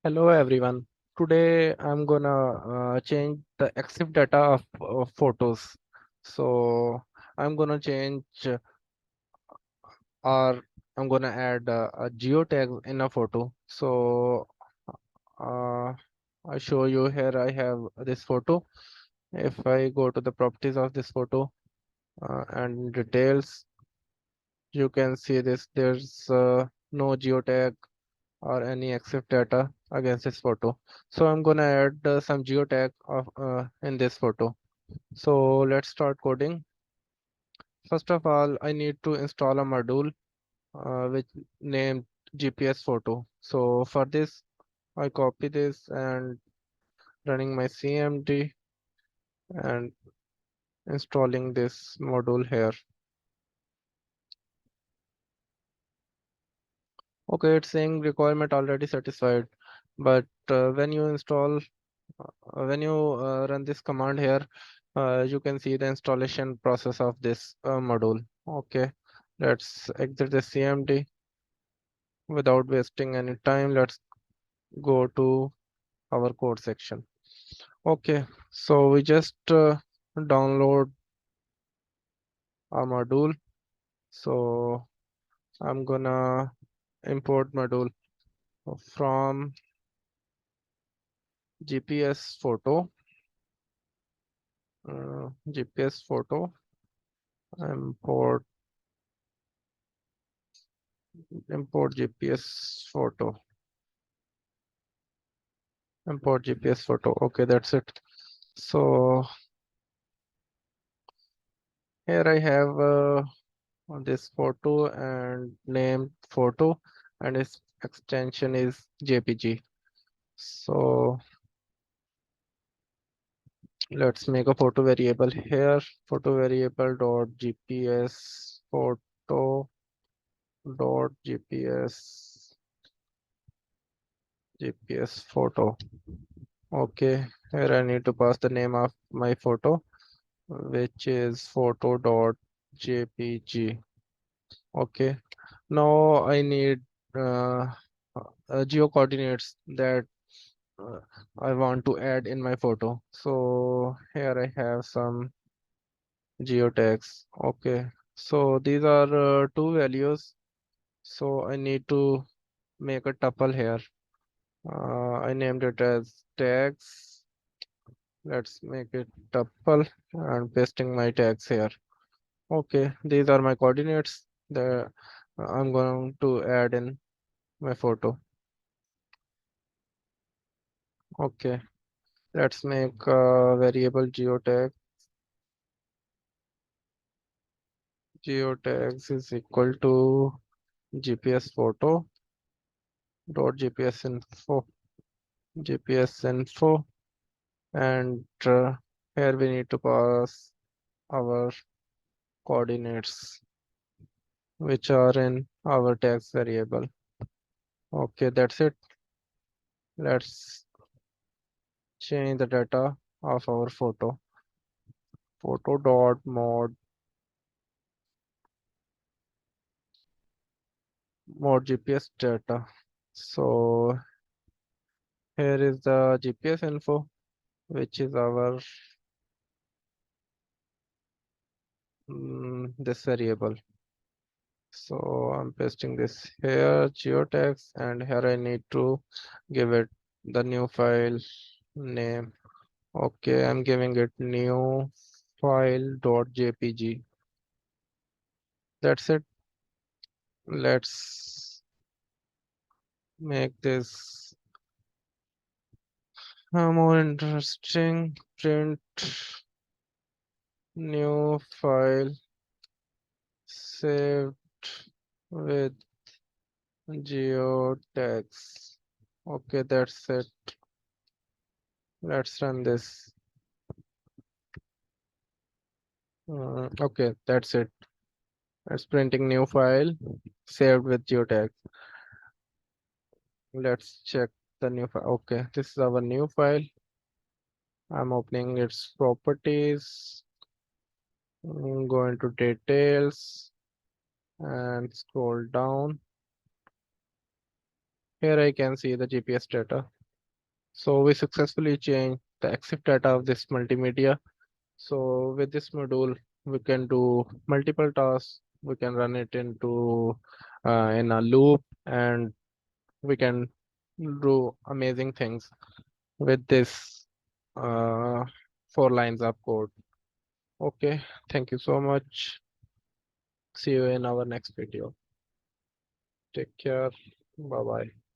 Hello everyone. Today I'm gonna change the EXIF data of photos. So I'm gonna change or I'm gonna add a geotag in a photo. So uh, I show you here I have this photo. If I go to the properties of this photo and details, you can see this. There's no geotag or any EXIF data against this photo. So I'm gonna add some geotag of in this photo. So let's start coding. First of all, I need to install a module which named GPS photo. So for this, I copy this and running my CMD and installing this module here. Okay, it's saying requirement already satisfied, but when you run this command here, you can see the installation process of this module. Okay, let's exit the CMD without wasting any time. Let's go to our code section. Okay, so we just download a module. So I'm gonna import module from GPS photo, GPS photo, import GPS photo. Import GPS photo. Okay, that's it. So here I have this photo and name photo, and its extension is JPG. So let's make a photo variable here. Photo variable dot GPS photo dot GPS photo. Okay, here I need to pass the name of my photo, which is photo.jpg. Okay, now I need uh, geo coordinates that uh, I want to add in my photo. So here I have some geotags. Okay, so these are two values. So I need to make a tuple here. I named it as tags. Let's make it tuple and pasting my tags here. Okay, these are my coordinates that I'm going to add in my photo. Okay, let's make a variable geotag. Geotags is equal to GPS photo dot GPS info, and here we need to pass our coordinates which are in our tags variable. Okay, that's it. Let's change the data of our photo. Photo.mod GPS data. So here is the GPS info, which is our this variable. So I'm pasting this here, geotags, and here I need to give it the new file name. Okay, I'm giving it new file.jpg. That's it. Let's make this more interesting. Print new file saved with geotags. Okay, that's it. Let's run this. Okay, that's it. It's printing new file saved with geotag. Let's check the new file. Okay, this is our new file. I'm opening its properties. Go into details and scroll down. Here I can see the GPS data. So we successfully changed the EXIF data of this multimedia. So with this module, we can do multiple tasks. We can run it into in a loop, and we can do amazing things with this 4 lines of code. Okay, thank you so much. See you in our next video. Take care. Bye bye.